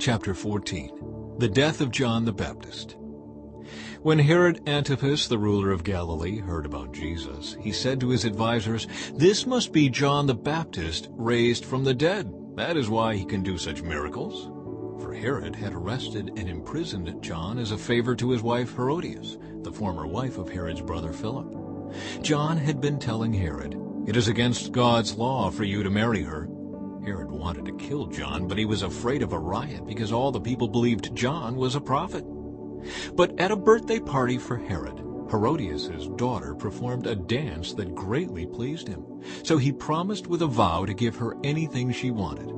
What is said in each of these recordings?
Chapter 14. The Death of John the Baptist. When Herod Antipas, the ruler of Galilee, heard about Jesus, he said to his advisers, "This must be John the Baptist raised from the dead. That is why he can do such miracles." For Herod had arrested and imprisoned John as a favor to his wife Herodias, the former wife of Herod's brother Philip. John had been telling Herod, "It is against God's law for you to marry her." Herod wanted to kill John, but he was afraid of a riot because all the people believed John was a prophet. But at a birthday party for Herod, Herodias' daughter performed a dance that greatly pleased him. So he promised with a vow to give her anything she wanted.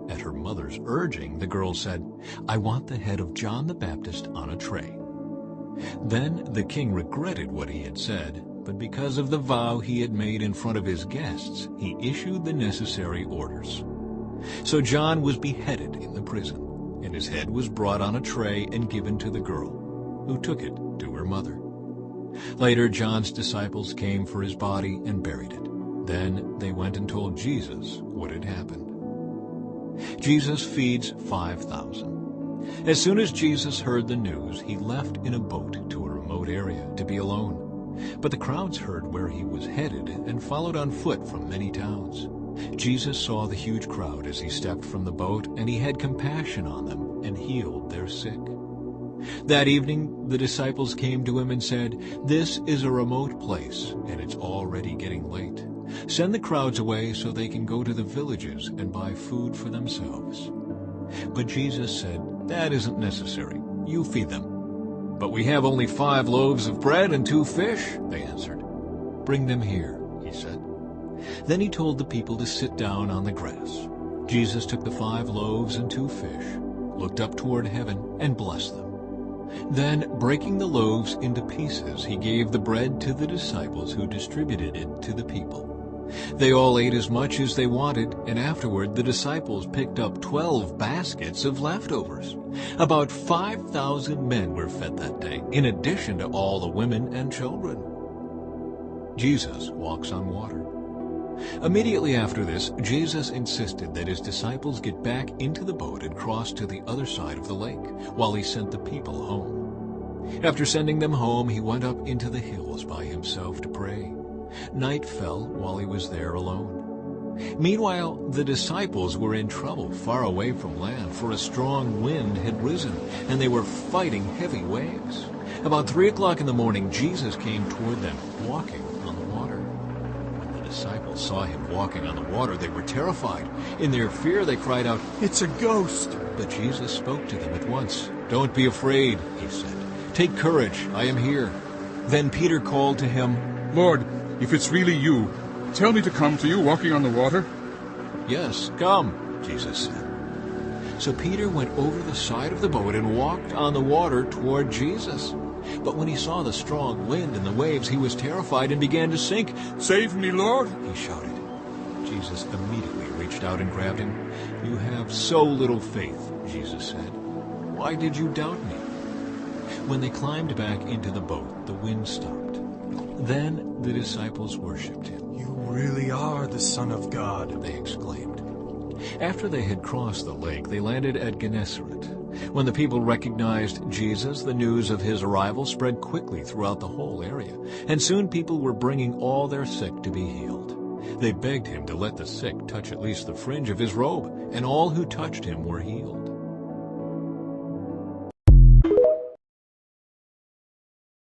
At her mother's urging, the girl said, "I want the head of John the Baptist on a tray." Then the king regretted what he had said, but because of the vow he had made in front of his guests, he issued the necessary orders. So John was beheaded in the prison, and his head was brought on a tray and given to the girl, who took it to her mother. Later, John's disciples came for his body and buried it. Then they went and told Jesus what had happened. Jesus feeds 5,000. As soon as Jesus heard the news, he left in a boat to a remote area to be alone. But the crowds heard where he was headed and followed on foot from many towns. Jesus saw the huge crowd as he stepped from the boat, and he had compassion on them and healed their sick. That evening the disciples came to him and said, "This is a remote place, and it's already getting late. Send the crowds away so they can go to the villages and buy food for themselves." But Jesus said, "That isn't necessary. You feed them." "But we have only 5 loaves of bread and 2 fish," they answered. "Bring them here," he said. Then he told the people to sit down on the grass. Jesus took the 5 loaves and 2 fish, looked up toward heaven, and blessed them. Then, breaking the loaves into pieces, he gave the bread to the disciples, who distributed it to the people. They all ate as much as they wanted, and afterward the disciples picked up 12 baskets of leftovers. About 5,000 men were fed that day, in addition to all the women and children. Jesus walks on water. Immediately after this, Jesus insisted that his disciples get back into the boat and cross to the other side of the lake, while he sent the people home. After sending them home, he went up into the hills by himself to pray. Night fell while he was there alone. Meanwhile, the disciples were in trouble far away from land, for a strong wind had risen, and they were fighting heavy waves. About 3 o'clock in the morning, Jesus came toward them, walking on the water. When the disciples saw him walking on the water, they were terrified. In their fear, they cried out, "It's a ghost!" But Jesus spoke to them at once. "Don't be afraid," he said. "Take courage, I am here." Then Peter called to him, "Lord, if it's really you, tell me to come to you walking on the water." "Yes, come," Jesus said. So Peter went over the side of the boat and walked on the water toward Jesus. But when he saw the strong wind and the waves, he was terrified and began to sink. "Save me, Lord!" he shouted. Jesus immediately reached out and grabbed him. "You have so little faith," Jesus said. "Why did you doubt me?" When they climbed back into the boat, the wind stopped. Then the disciples worshipped him. "You really are the Son of God," they exclaimed. After they had crossed the lake, they landed at Gennesaret. When the people recognized Jesus, the news of his arrival spread quickly throughout the whole area, and soon people were bringing all their sick to be healed. They begged him to let the sick touch at least the fringe of his robe, and all who touched him were healed.